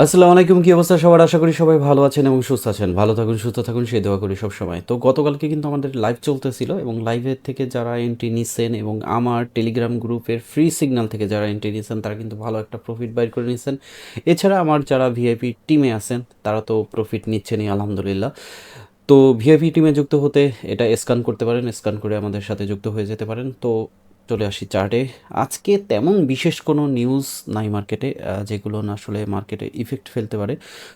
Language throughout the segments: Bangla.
আসসালামু আলাইকুম। কি অবস্থা সবার? আশা করি সবাই ভালো আছেন এবং সুস্থ আছেন। ভালো থাকুন, সুস্থ থাকুন সেই দোয়া করি সবসময়। তো গতকালকে কিন্তু আমাদের লাইভ চলতেছিল এবং লাইভের থেকে যারা এন্ট্রি নিছেন এবং আমার টেলিগ্রাম গ্রুপের ফ্রি সিগন্যাল থেকে যারা এন্ট্রি নিছেন তারা কিন্তু ভালো একটা প্রফিট বাইর করে নিছেন। এছাড়া আমার যারা ভিআইপি টিমে আছেন তারা তো প্রফিট নিচ্ছেনই আলহামদুলিল্লাহ। তো ভিআইপি টিমে যুক্ত হতে এটা স্ক্যান করতে পারেন, স্ক্যান করে আমাদের সাথে যুক্ত হয়ে যেতে পারেন। তো চলে আসি চার্টে। আজকে তেমন বিশেষ কোনো নিউজ নাই মার্কেটে, যেগুলো না আসলে মার্কেটে ইফেক্ট ফেলতে পারে।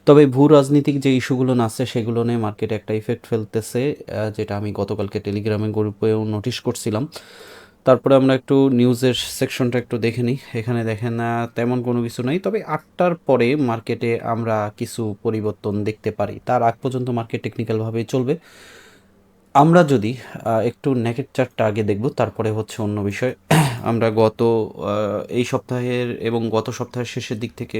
তবে ভূ রাজনীতিক যে ইস্যুগুলো না আছে সেগুলো নিয়ে মার্কেটে একটা ইফেক্ট ফেলতেছে, যেটা আমি গতকালকে টেলিগ্রামে গ্রুপেও নোটিশ করছিলাম। তারপরে আমরা একটু নিউজের সেকশনটা একটু দেখে নিই। এখানে দেখেন তেমন কোনো কিছু নাই, তবে 8টার পরে মার্কেটে আমরা কিছু পরিবর্তন দেখতে পারি। তার আগ পর্যন্ত মার্কেট টেকনিক্যালভাবেই চলবে। আমরা যদি একটু নেকেড চার্টটা আগে দেখব, তারপরে হচ্ছে অন্য বিষয়। আমরা এই সপ্তাহের এবং গত সপ্তাহের শেষের দিক থেকে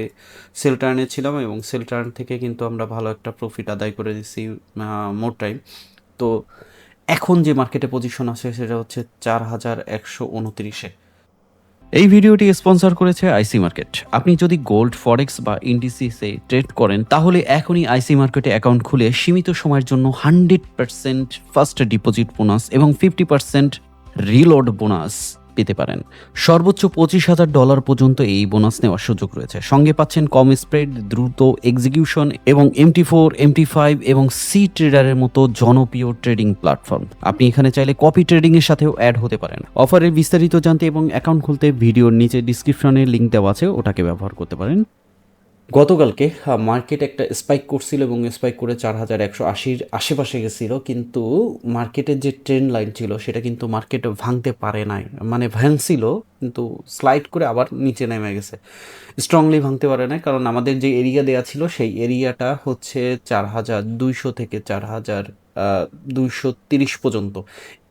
সেল টার্নে ছিলাম এবং সেল টার্ন থেকে কিন্তু আমরা ভালো একটা প্রফিট আদায় করে দিছি মোর টাইম। তো এখন যে মার্কেটে পজিশন আছে সেটা হচ্ছে 4129-এ। এই ভিডিওটি স্পন্সর করেছে আইসি মার্কেট। আপনি যদি গোল্ড, ফরেক্স বা ইন্ডিসিসে ট্রেড করেন তাহলে এখনই আইসি মার্কেটে অ্যাকাউন্ট খুলে সীমিত সময়ের জন্য 100% ফার্স্ট ডিপোজিট বোনাস এবং 50% রিলোড বোনাস পেতে পারেন। সর্বোচ্চ $25,000 পর্যন্ত এই বোনাস নেওয়ার সুযোগ রয়েছে। সঙ্গে পাচ্ছেন কম স্প্রেড, দ্রুত এক্সিকিউশন এবং MT4, MT5 এবং সি ট্রেডারের মতো জনপ্রিয় ট্রেডিং প্ল্যাটফর্ম। আপনি এখানে চাইলে কপি ট্রেডিং এর সাথেও অ্যাড হতে পারেন। অফারের বিস্তারিত জানতে এবং অ্যাকাউন্ট খুলতে ভিডিওর নিচে ডিসক্রিপশনে লিংক দেওয়া আছে, ওটাকে ব্যবহার করতে পারেন। গতকালকে মার্কেট একটা স্পাইক করছিল এবং স্পাইক করে 4180-র আশেপাশে গেছিল, কিন্তু মার্কেটের যে ট্রেন্ড লাইন ছিল সেটা কিন্তু মার্কেট ভাঙতে পারে নাই। মানে ভাঙছিল কিন্তু স্লাইড করে আবার নিচে নেমে গেছে। স্ট্রংলি ভাঙতে পারে নাই, কারণ আমাদের যে এরিয়া দেয়া ছিল সেই এরিয়াটা হচ্ছে 4200 থেকে 4230 পর্যন্ত।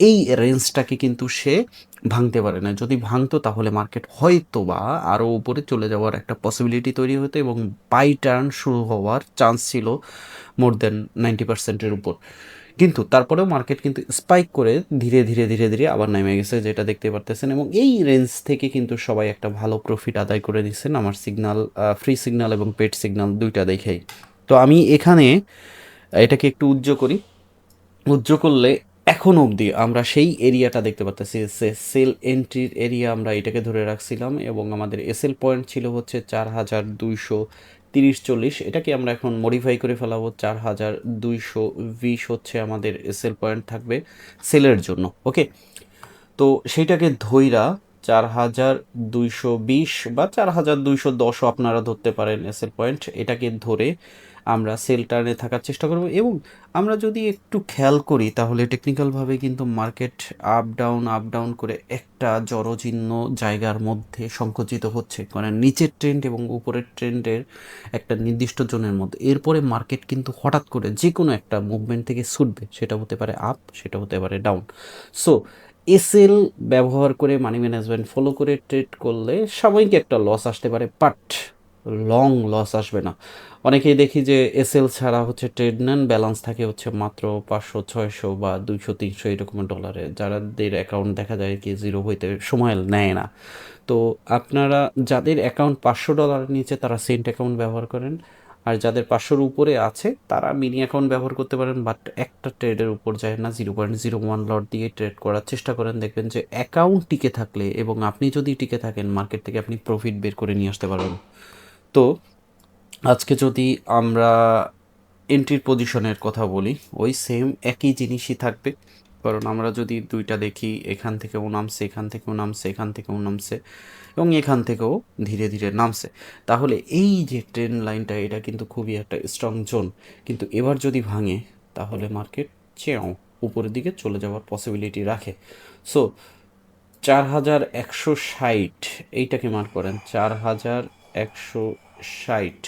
এই রেঞ্জটাকে কিন্তু সে ভাঙতে পারে না। যদি ভাঙতো তাহলে মার্কেট হয়তো বা আরও উপরে চলে যাওয়ার একটা পসিবিলিটি তৈরি হতো এবং বাই টার্ন শুরু হওয়ার চান্স ছিল মোর দেন 90%-এর উপর। কিন্তু তারপরেও মার্কেট কিন্তু স্পাইক করে ধীরে ধীরে ধীরে ধীরে আবার নেমে গেছে, যেটা দেখতে পারতেছেন। এবং এই রেঞ্জ থেকে কিন্তু সবাই একটা ভালো প্রফিট আদায় করে দিচ্ছেন আমার সিগনাল, ফ্রি সিগনাল এবং পেড সিগনাল দুইটা দেখেই। তো আমি এখানে এটাকে একটু উজ্জ্ব করি। উজ্জ্ব করলে এখন অবধি আমরা সেই এরিয়াটা দেখতে পাচ্ছি, সেল এন্ট্রির এরিয়া আমরা এটাকে ধরে রাখছিলাম এবং আমাদের এসএল পয়েন্ট ছিল হচ্ছে 4230-40। এটাকে আমরা এখন মডিফাই করে ফেলাবো, 4220 হচ্ছে আমাদের এসএল পয়েন্ট থাকবে সেলের জন্য। ওকে, তো সেইটাকে ধইরা 4220 বা 4210ও আপনারা ধরতে পারেন এসএল পয়েন্ট। এটাকে ধরে আমরা সেল টার্নে থাকার চেষ্টা করব। এবং আমরা যদি একটু খেয়াল করি তাহলে টেকনিক্যালভাবে কিন্তু মার্কেট আপ ডাউন করে একটা জড়চিহ্ন জায়গার মধ্যে সংকুচিত হচ্ছে, মানে নিচের ট্রেন্ড এবং উপরের ট্রেন্ডের একটা নির্দিষ্ট জোনের মধ্যে। এরপরে মার্কেট কিন্তু হঠাৎ করে যে কোনো একটা মুভমেন্ট থেকে ছুটবে, সেটা হতে পারে আপ, সেটা হতে পারে ডাউন। সো এসএল ব্যবহার করে মানি ম্যানেজমেন্ট ফলো করে ট্রেড করলে সাময়িক একটা লস আসতে পারে, বাট লং লস আসবে না। অনেকেই দেখি যে এসএল ছাড়া হচ্ছে ট্রেড নেন, ব্যালেন্স থাকে হচ্ছে মাত্র 500-600 বা 200-300 এরকম ডলারে, যাদের অ্যাকাউন্ট দেখা যায় কি জিরো হইতে সময় নেয় না। তো আপনারা যাদের অ্যাকাউন্ট $500 নিচে তারা সেন্ট অ্যাকাউন্ট ব্যবহার করেন, আর যাদের 500-র উপরে আছে তারা মিনি অ্যাকাউন্ট ব্যবহার করতে পারেন। বাট একটা ট্রেডের উপর যায় না, 0.01 লট দিয়ে ট্রেড করার চেষ্টা করেন। দেখবেন যে অ্যাকাউন্ট টিকে থাকলে এবং আপনি যদি টিকে থাকেন মার্কেট থেকে আপনি প্রফিট বের করে নিয়ে আসতে পারবেন। তো আজকে যদি আমরা এন্ট্রির পজিশনের কথা বলি, ওই সেম একই জিনিসই থাকবে। কারণ আমরা যদি দুইটা দেখি, এখান থেকেও নামছে, এখান থেকেও নামছে, এখান থেকেও নামছে এবং এখান থেকেও ধীরে ধীরে নামছে। তাহলে এই যে ট্রেন্ড লাইনটা এটা কিন্তু খুবই একটা স্ট্রং জোন। কিন্তু এবার যদি ভাঙে তাহলে মার্কেট চেয়েও উপরের দিকে চলে যাওয়ার পসিবিলিটি রাখে। সো 4160 এইটাকে মার্ক করেন, 4160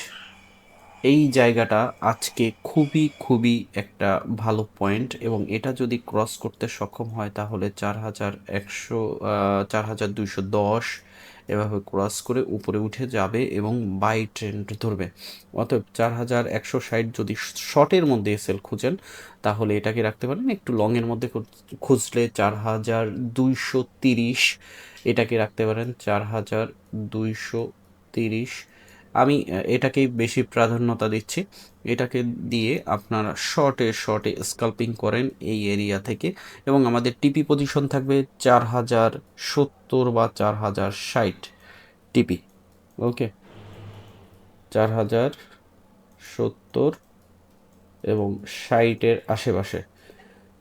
এই জায়গাটা আজকে খুবই খুবই একটা ভালো পয়েন্ট। এবং এটা যদি ক্রস করতে সক্ষম হয় তাহলে 4100, 4210 এভাবে ক্রস করে উপরে উঠে যাবে এবং বাই ট্রেন্ড ধরবে। অতএব 4160 যদি শর্টের মধ্যে এসএল খুঁজেন তাহলে এটাকে রাখতে পারেন। একটু লংয়ের মধ্যে খুঁজলে 4230 এটাকে রাখতে পারেন, 4230 আমি এটাকেই বেশি প্রাধান্যতা দিচ্ছি। এটাকে দিয়ে আপনারা শর্টে শর্টে স্কাল্পিং করেন এই এরিয়া থেকে, এবং আমাদের টিপি পজিশন থাকবে 4070 বা 4060 টিপি। ওকে, 4070 এবং 60-এর আশেপাশে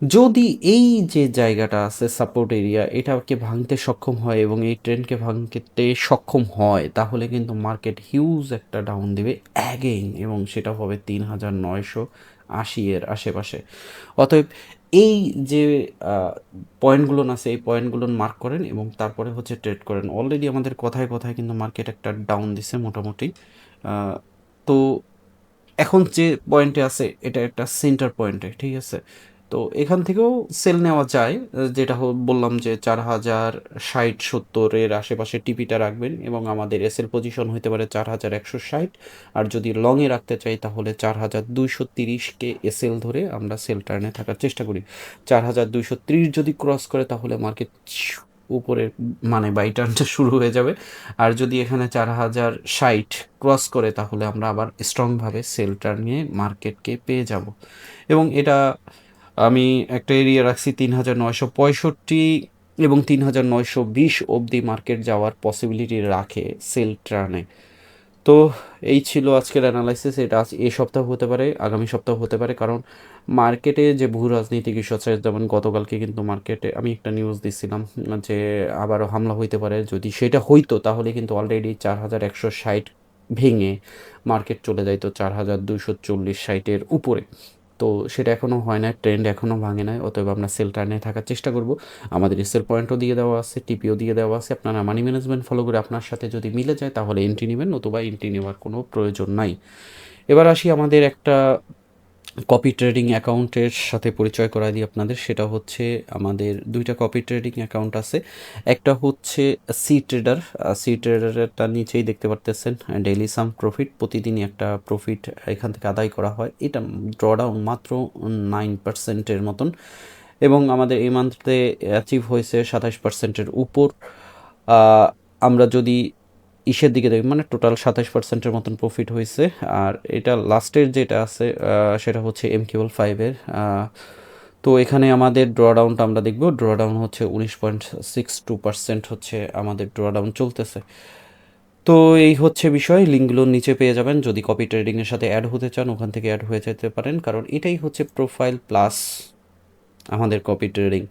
যদি এই যে জায়গাটা আছে সাপোর্ট এরিয়া, এটাকে ভাঙতে সক্ষম হয় এবং এই ট্রেন্ডকে ভাঙতে সক্ষম হয়, তাহলে কিন্তু মার্কেট হিউজ একটা ডাউন দেবে অ্যাগেইন, এবং সেটা হবে 3980 এর আশেপাশে। অতএব এই যে পয়েন্টগুলো আছে, এই পয়েন্টগুলো মার্ক করেন এবং তারপরে হচ্ছে ট্রেড করেন। অলরেডি আমাদের কথায় কথায় কিন্তু মার্কেট একটা ডাউন দিছে মোটামুটি। তো এখন যে পয়েন্টে আছে এটা একটা সেন্টার পয়েন্টে, ঠিক আছে? তো এখান থেকেও সেল নেওয়া যায়, যেটা বললাম যে 4060-70-এর আশেপাশে টিপিটা রাখবেন, এবং আমাদের এসএল পজিশন হতে পারে 4160। আর যদি লংয়ে রাখতে চাই তাহলে 4230-কে এসএল ধরে আমরা সেল টার্নে থাকার চেষ্টা করি। 4230 যদি ক্রস করে তাহলে মার্কেট উপরে মানে বাই টার্নটা শুরু হয়ে যাবে। আর যদি এখানে 4060 ক্রস করে তাহলে আমরা আবার স্ট্রংভাবে সেল টার্ন নিয়ে মার্কেটকে পেয়ে যাব। এবং এটা আমি একটা এরিয়া রাখছি 3965 এবং 3920 অবধি মার্কেট যাওয়ার পসিবিলিটি রাখে সেল টার্নে। তো এই ছিল আজকের অ্যানালাইসিস। এটা এই সপ্তাহ হতে পারে, আগামী সপ্তাহ হতে পারে, কারণ মার্কেটে যে ভূ রাজনৈতিক ইস্যু আছে, যেমন গতকালকে কিন্তু মার্কেটে আমি একটা নিউজ দিচ্ছিলাম যে আবারও হামলা হইতে পারে। যদি সেটা হইতো তাহলে কিন্তু অলরেডি 4160 ভেঙে মার্কেট চলে যাইতো 4240-60-এর উপরে। তো সেটা এখনও হয় না, ট্রেন্ড এখনও ভাঙে নাই। অতএব আমরা সেল টার্নে থাকার চেষ্টা করব। আমাদের সেল পয়েন্টও দিয়ে দেওয়া আছে, টিপিও দিয়ে দেওয়া আছে। আপনারা মানি ম্যানেজমেন্ট ফলো করে আপনার সাথে যদি মিলে যায় তাহলে এন্ট্রি নেবেন, নতুবা এন্ট্রি নেওয়ার কোনো প্রয়োজন নাই। এবার আসি আমাদের একটা কপি ট্রেডিং অ্যাকাউন্টের সাথে পরিচয় করায় দিই আপনাদের। সেটা হচ্ছে আমাদের 2টা কপি ট্রেডিং অ্যাকাউন্ট আছে। একটা হচ্ছে সি ট্রেডার। সি ট্রেডারেরটা নিচেই দেখতে পারতেছেন, ডেইলি সাম প্রফিট, প্রতিদিনই একটা প্রফিট এখান থেকে আদায় করা হয়। এটা ড্রডাউন মাত্র 9%-এর মতন, এবং আমাদের এই মান্থে অ্যাচিভ হয়েছে 27%-এর উপর। আমরা যদি ইসের দিকে দেখি, মানে টোটাল 27%-এর মতন প্রফিট হয়েছে। আর এটা লাস্টের যেটা আছে সেটা হচ্ছে MQ5-এর। তো এখানে আমাদের ড্রডাউনটা আমরা দেখব। ড্রডাউন হচ্ছে 19.62% হচ্ছে আমাদের ড্রডাউন চলতেছে। তো এই হচ্ছে বিষয়। লিঙ্কগুলো নিচে পেয়ে যাবেন। যদি কপি ট্রেডিংয়ের সাথে অ্যাড হতে চান ওখান থেকে অ্যাড হয়ে যেতে পারেন, কারণ এটাই হচ্ছে প্রোফাইল প্লাস আমাদের কপি ট্রেডিং,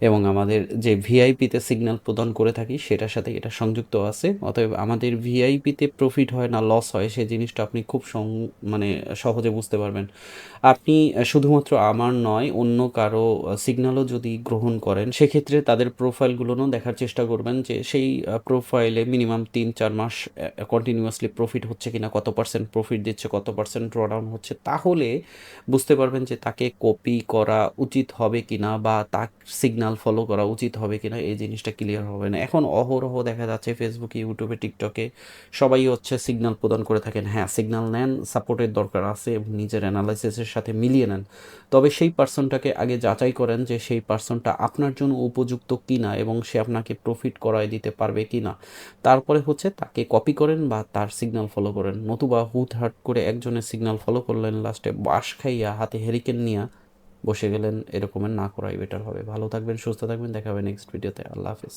এবং আমাদের যে ভিআইপিতে সিগন্যাল প্রদান করে থাকি সেটার সাথে এটা সংযুক্ত আছে। অতএব আমাদের ভিআইপিতে প্রফিট হয় না লস হয়, সেই জিনিসটা আপনি খুব মানে সহজে বুঝতে পারবেন। আপনি শুধুমাত্র আমার নয়, অন্য কারো সিগন্যালও যদি গ্রহণ করেন সেক্ষেত্রে তাদের প্রোফাইলগুলোও দেখার চেষ্টা করবেন যে সেই প্রোফাইলে মিনিমাম 3-4 মাস কন্টিনিউয়াসলি প্রফিট হচ্ছে কিনা, কত পার্সেন্ট প্রফিট দিচ্ছে, কত পার্সেন্ট ড্রডাউন হচ্ছে। তাহলে বুঝতে পারবেন যে তাকে কপি করা উচিত হবে কিনা, বা তার সিগন্যাল ফলো করা উচিত হবে কিনা। এই জিনিসটা ক্লিয়ার হবে না। এখন অহরহ দেখা যাচ্ছে ফেসবুকে, ইউটিউবে, টিকটকে সবাই হচ্ছে সিগন্যাল প্রদান করে থাকেন। হ্যাঁ, সিগন্যাল নেন, সাপোর্টের দরকার আছে এবং নিজের অ্যানালাইসিসের সাথে মিলিয়ে নেন। তবে সেই পার্সনটাকে আগে যাচাই করেন যে সেই পার্সনটা আপনার জন্য উপযুক্ত কিনা এবং সে আপনাকে প্রফিট করায় দিতে পারবে কিনা। তারপরে হচ্ছে তাকে কপি করেন বা তার সিগন্যাল ফলো করেন। নতুবা হুটহাট করে একজনের সিগন্যাল ফলো করলেন, লাস্টে বাঁশ খাইয়া হাতে হেরিকেন নিয়ে বসে গেলেন, এরকমের না করাই বেটার হবে। ভালো থাকবেন, সুস্থ থাকবেন, দেখা হবে নেক্সট ভিডিওতে। আল্লাহ হাফিজ।